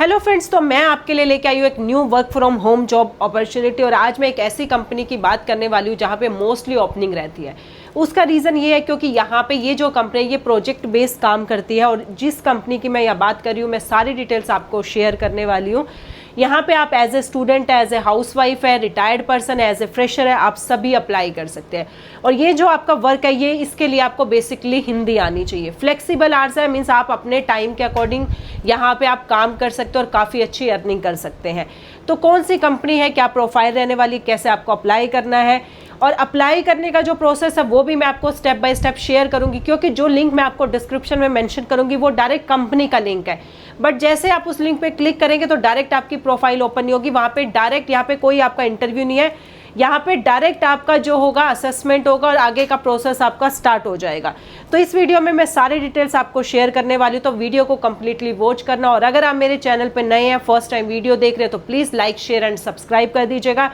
Hello friends, तो मैं आपके लिए लेके आई हूँ एक new work from home job opportunity. और आज मैं एक ऐसी कंपनी की बात करने वाली हूँ जहाँ पे मोस्टली ओपनिंग रहती है। उसका रीज़न ये है क्योंकि यहाँ पे ये जो कंपनी है ये प्रोजेक्ट बेस्ड काम करती है। और जिस कंपनी की मैं यहाँ बात कर रही हूँ, मैं सारी डिटेल्स आपको शेयर करने वाली हूँ। यहाँ पे आप एज ए स्टूडेंट है, एज ए हाउसवाइफ है, रिटायर्ड पर्सन है, एज ए फ्रेशर है, आप सभी अप्लाई कर सकते हैं। और ये जो आपका वर्क है ये इसके लिए आपको बेसिकली हिंदी आनी चाहिए। फ्लेक्सिबल आवर्स है, मीन्स आप अपने टाइम के अकॉर्डिंग यहाँ पे आप काम कर सकते हो और काफ़ी अच्छी अर्निंग कर सकते हैं। तो कौन सी कंपनी है, क्या प्रोफाइल रहने वाली, कैसे आपको अप्लाई करना है और अप्लाई करने का जो प्रोसेस है वो भी मैं आपको स्टेप बाय स्टेप शेयर करूंगी। क्योंकि जो लिंक मैं आपको डिस्क्रिप्शन में मेंशन करूंगी वो डायरेक्ट कंपनी का लिंक है। बट जैसे आप उस लिंक पे क्लिक करेंगे तो डायरेक्ट आपकी प्रोफाइल ओपन नहीं होगी। वहाँ पे डायरेक्ट यहाँ पे कोई आपका इंटरव्यू नहीं है, यहाँ पे डायरेक्ट आपका जो होगा असेसमेंट होगा और आगे का प्रोसेस आपका स्टार्ट हो जाएगा। तो इस वीडियो में मैं सारी डिटेल्स आपको शेयर करने वाली हूँ, तो वीडियो को कंप्लीटली वॉच करना। और अगर आप मेरे चैनल पे नए हैं, फर्स्ट टाइम वीडियो देख रहे हैं, तो please like share and subscribe कर दीजिएगा,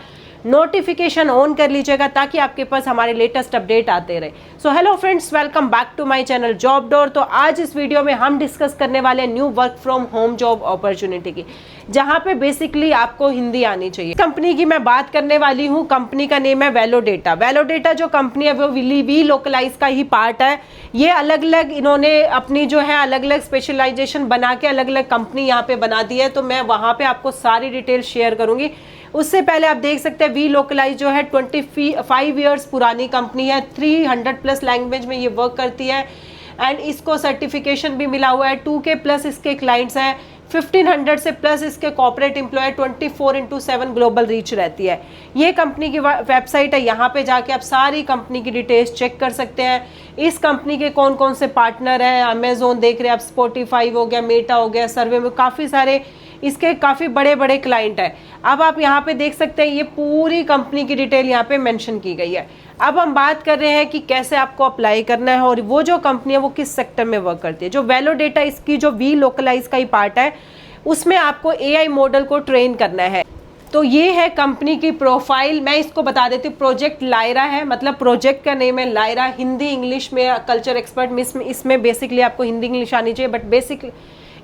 नोटिफिकेशन ऑन कर लीजिएगा ताकि आपके पास हमारे लेटेस्ट अपडेट आते रहे। So hello friends, welcome back to my channel job door. तो आज इस वीडियो में हम डिस्कस करने वाले हैं new work from home job opportunity की, जहां पे बेसिकली आपको हिंदी आनी चाहिए। कंपनी की मैं बात करने वाली हूं, कंपनी का नेम है वेलोडेटा। वेलोडेटा जो कंपनी है वो वी लोकलाइज का ही पार्ट है। ये अलग अलग इन्होंने अपनी जो है अलग अलग स्पेशलाइजेशन बना के अलग अलग कंपनी यहाँ पे बना दी है। तो मैं वहां पे आपको सारी डिटेल शेयर करूंगी। उससे पहले आप देख सकते हैं वी लोकलाइज जो है 25 ईयर्स पुरानी कंपनी है, 300 प्लस लैंग्वेज में ये वर्क करती है एंड इसको सर्टिफिकेशन भी मिला हुआ है। 2K प्लस इसके क्लाइंट्स हैं, 1500 से प्लस इसके कॉर्पोरेट एम्प्लॉय, 24/7 ग्लोबल रीच रहती है। ये कंपनी की वेबसाइट है, यहाँ पे जाके आप सारी कंपनी की डिटेल्स चेक कर सकते हैं। इस कंपनी के कौन कौन से पार्टनर हैं, अमेजोन देख रहे हैं आप, स्पॉटिफाई हो गया, मेटा हो गया, सर्वे में काफ़ी सारे इसके काफ़ी बड़े बड़े क्लाइंट हैं। अब आप यहाँ पे देख सकते हैं ये पूरी कंपनी की डिटेल यहाँ पे मेंशन की गई है। अब हम बात कर रहे हैं कि कैसे आपको अप्लाई करना है और वो जो कंपनी है वो किस सेक्टर में वर्क करती है। जो वेलोडेटा इसकी जो वी लोकलाइज का ही पार्ट है, उसमें आपको AI मॉडल को ट्रेन करना है। तो ये है कंपनी की प्रोफाइल। मैं इसको बता देती हूँ, प्रोजेक्ट लायरा है, मतलब प्रोजेक्ट का नेम है लायरा। हिंदी इंग्लिश में कल्चर एक्सपर्ट, इसमें बेसिकली आपको हिंदी इंग्लिश आनी चाहिए, बट बेसिकली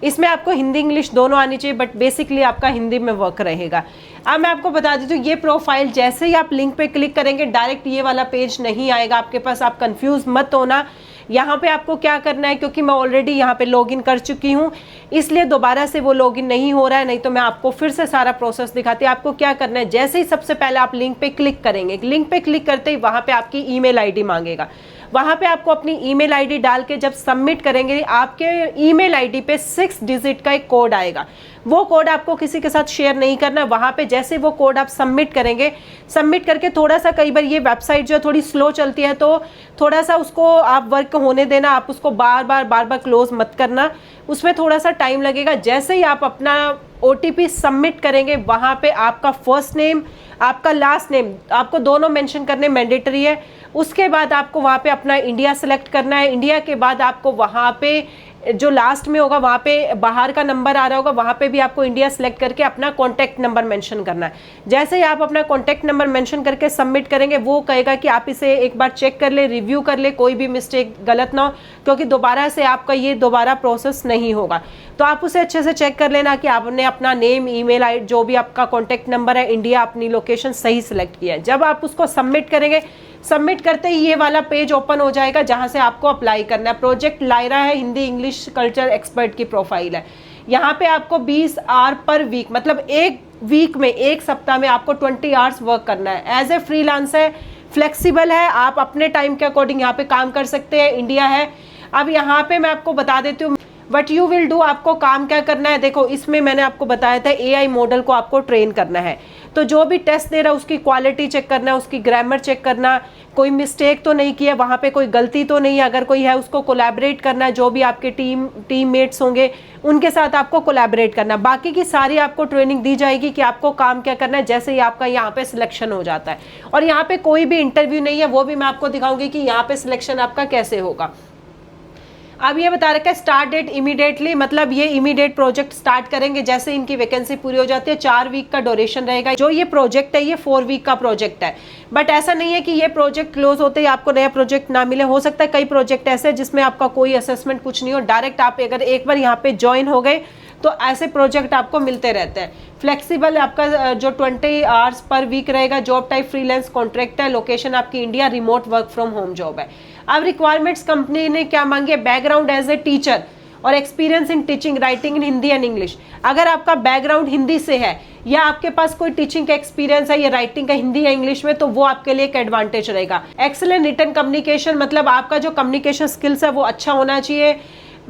इसमें आपको हिंदी इंग्लिश दोनों आनी चाहिए, बट बेसिकली आपका हिंदी में वर्क रहेगा। अब मैं आपको बता देती हूँ, ये प्रोफाइल जैसे ही आप लिंक पे क्लिक करेंगे डायरेक्ट ये वाला पेज नहीं आएगा आपके पास। आप कंफ्यूज मत होना। यहाँ पे आपको क्या करना है, क्योंकि मैं ऑलरेडी यहाँ पे लॉगिन कर चुकी हूँ इसलिए दोबारा से वो लॉगिन नहीं हो रहा है, नहीं तो मैं आपको फिर से सारा प्रोसेस दिखाती हूँ। आपको क्या करना है, जैसे ही सबसे पहले आप लिंक पे क्लिक करेंगे, लिंक पे क्लिक करते ही वहाँ पे आपकी ईमेल आईडी मांगेगा। वहाँ पे आपको अपनी ईमेल आईडी डाल के जब सबमिट करेंगे, आपके ईमेल आईडी पे 6 डिजिट का एक कोड आएगा। वो कोड आपको किसी के साथ शेयर नहीं करना। वहाँ पे जैसे वो कोड आप सबमिट करेंगे, सबमिट करके थोड़ा सा, कई बार ये वेबसाइट जो थोड़ी स्लो चलती है तो थोड़ा सा उसको आप वर्क होने देना। आप उसको बार बार क्लोज मत करना, उसमें थोड़ा सा टाइम लगेगा। जैसे ही आप अपना OTP सबमिट करेंगे, वहाँ पे आपका फर्स्ट नेम, आपका लास्ट नेम, आपको दोनों मेंशन करने मैंडेटरी है। उसके बाद आपको वहाँ पे अपना इंडिया सेलेक्ट करना है। इंडिया के बाद आपको वहाँ पे जो लास्ट में होगा वहाँ पे बाहर का नंबर आ रहा होगा, वहाँ पे भी आपको इंडिया सेलेक्ट करके अपना कॉन्टैक्ट नंबर मेंशन करना है। जैसे ही आप अपना कॉन्टैक्ट नंबर मेंशन करके सबमिट करेंगे, वो कहेगा कि आप इसे एक बार चेक कर ले, रिव्यू कर ले, कोई भी मिस्टेक गलत ना हो, क्योंकि दोबारा से आपका ये दोबारा प्रोसेस नहीं होगा। तो आप उसे अच्छे से चेक कर लेना कि आपने अपना नेम, ईमेल आईडी, जो भी आपका कॉन्टैक्ट नंबर है, इंडिया, अपनी लोकेशन सही सिलेक्ट किया है। जब आप उसको सबमिट करेंगे, सबमिट करते ही ये वाला पेज ओपन हो जाएगा जहां से आपको अप्लाई करना है। प्रोजेक्ट लायरा है, हिंदी इंग्लिश कल्चर एक्सपर्ट की प्रोफाइल है। यहाँ पे आपको 20 आवर पर वीक, मतलब एक वीक में, एक सप्ताह में आपको 20 आवर्स वर्क करना है। एज ए फ्रीलांसर है, फ्लेक्सिबल है, आप अपने टाइम के अकॉर्डिंग यहाँ पे काम कर सकते हैं। इंडिया है। अब यहाँ पे मैं आपको बता देती हूँ वट यू विल डू। आपको काम क्या करना है, देखो इसमें मैंने आपको बताया था AI मॉडल को आपको ट्रेन करना है। तो जो भी टेस्ट दे रहा है उसकी क्वालिटी चेक करना है, उसकी ग्रामर चेक करना, कोई मिस्टेक तो नहीं किया, वहाँ पे कोई गलती तो नहीं है। अगर कोई है उसको कोलैबोरेट करना है, जो भी आपके टीममेट्स होंगे उनके साथ आपको कोलैबोरेट करना। बाकी की सारी आपको ट्रेनिंग दी जाएगी कि आपको काम क्या करना है, जैसे ही आपका यहाँ पे सिलेक्शन हो जाता है। और यहाँ पे कोई भी इंटरव्यू नहीं है, वो भी मैं आपको दिखाऊंगी कि यहाँ पे सिलेक्शन आपका कैसे होगा। अब ये बता रखा है स्टार्ट डेट इमीडिएटली, मतलब ये इमीडिएट प्रोजेक्ट स्टार्ट करेंगे जैसे इनकी वैकेंसी पूरी हो जाती है। 4 वीक का ड्यूरेशन रहेगा। जो ये प्रोजेक्ट है ये 4 वीक का प्रोजेक्ट है, बट ऐसा नहीं है कि ये प्रोजेक्ट क्लोज होते ही आपको नया प्रोजेक्ट ना मिले। हो सकता है कई प्रोजेक्ट ऐसे जिसमें आपका कोई असेसमेंट कुछ नहीं हो, डायरेक्ट आप अगर एक बार यहाँ पे ज्वाइन हो गए तो ऐसे प्रोजेक्ट आपको मिलते रहते हैं। फ्लेक्सिबल आपका जो 20 आवर्स पर वीक रहेगा, जॉब टाइप फ्रीलांस कॉन्ट्रैक्ट है, लोकेशन आपकी India, remote work from home job है। अब रिक्वायरमेंट्स कंपनी ने क्या मांगी है, बैकग्राउंड एज ए टीचर और experience in teaching writing in Hindi and English. अगर आपका बैकग्राउंड हिंदी से है या आपके पास कोई टीचिंग का एक्सपीरियंस है या राइटिंग का हिंदी या इंग्लिश में, तो वो आपके लिए एक एडवांटेज रहेगा। एक्सेलेंट रिटन कम्युनिकेशन, मतलब आपका जो कम्युनिकेशन स्किल्स है वो अच्छा होना चाहिए,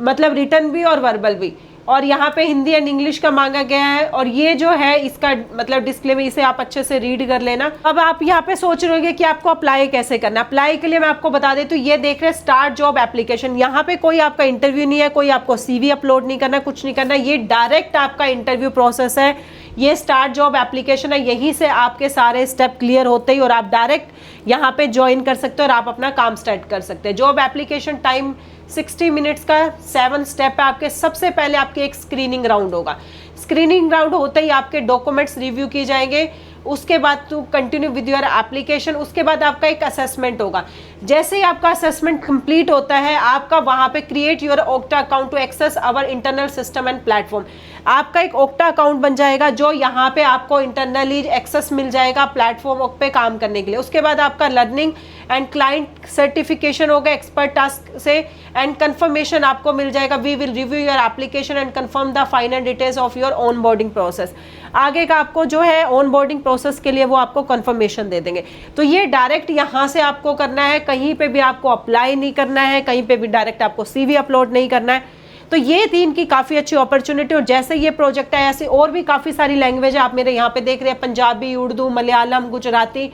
मतलब रिटन भी और वर्बल भी। और यहाँ पे हिंदी एंड इंग्लिश का मांगा गया है। और ये जो है इसका मतलब डिस्क्लेमर, इसे आप अच्छे से रीड कर लेना। अब आप यहाँ पे सोच रहे होंगे कि आपको अप्लाई कैसे करना। अप्लाई के लिए मैं आपको बता देती हूँ, ये देख रहे हैं स्टार्ट जॉब एप्लीकेशन। यहाँ पे कोई आपका इंटरव्यू नहीं है, कोई आपको CV अपलोड नहीं करना, कुछ नहीं करना, ये डायरेक्ट आपका इंटरव्यू प्रोसेस है। ये स्टार्ट जॉब एप्लीकेशन है, यहीं से आपके सारे स्टेप क्लियर होते ही और आप डायरेक्ट यहाँ पे ज्वाइन कर सकते हो और आप अपना काम स्टार्ट कर सकते हैं। जॉब एप्लीकेशन टाइम 60 मिनट्स का 7 स्टेप है आपके। सबसे पहले आपके एक स्क्रीनिंग राउंड होगा। स्क्रीनिंग राउंड होते ही आपके डॉक्यूमेंट्स रिव्यू किए जाएंगे, उसके बाद to continue with your application, उसके बाद आपका एक असेसमेंट होगा। जैसे ही आपका असेसमेंट कंप्लीट होता है, आपका वहां पे create your Okta account to access our internal system and platform. आपका एक ओक्टा अकाउंट बन जाएगा जो यहाँ पे आपको इंटरनली एक्सेस मिल जाएगा प्लेटफॉर्म पे काम करने के लिए। उसके बाद आपका लर्निंग एंड क्लाइंट सर्टिफिकेशन होगा एक्सपर्ट टास्क से, एंड कंफर्मेशन आपको मिल जाएगा। We will review your application and confirm the final details of your onboarding process. आगे का आपको जो है ऑन बोर्डिंग प्रोसेस के लिए वो आपको कंफर्मेशन दे देंगे। तो ये डायरेक्ट यहाँ से आपको करना है, कहीं पे भी आपको अप्लाई नहीं करना है, कहीं पे भी डायरेक्ट आपको CV अपलोड नहीं करना है। तो ये थी इनकी काफ़ी अच्छी अपॉर्चुनिटी। और जैसे ये प्रोजेक्ट है, ऐसे और भी काफ़ी सारी लैंग्वेज है। आप मेरे यहाँ पे देख रहे हैं पंजाबी, उर्दू, मलयालम, गुजराती,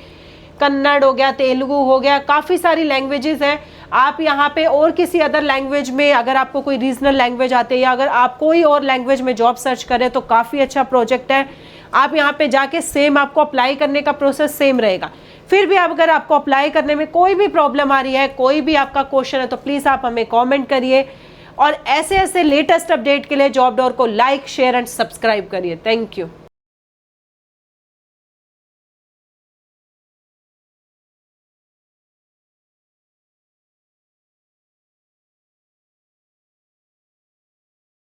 कन्नड़ हो गया, तेलुगु हो गया, काफ़ी सारी लैंग्वेजेस हैं। आप यहाँ पे और किसी अदर लैंग्वेज में, अगर आपको कोई रीजनल लैंग्वेज आती है या अगर आप कोई और लैंग्वेज में जॉब सर्च करें, तो काफ़ी अच्छा प्रोजेक्ट है। आप यहाँ पे जाके सेम आपको अप्लाई करने का प्रोसेस सेम रहेगा। फिर भी अगर आपको अप्लाई करने में कोई भी प्रॉब्लम आ रही है, कोई भी आपका क्वेश्चन है, तो प्लीज़ आप हमें कॉमेंट करिए। और ऐसे ऐसे लेटेस्ट अपडेट के लिए जॉब डोर को लाइक, शेयर एंड सब्सक्राइब करिए। Thank you.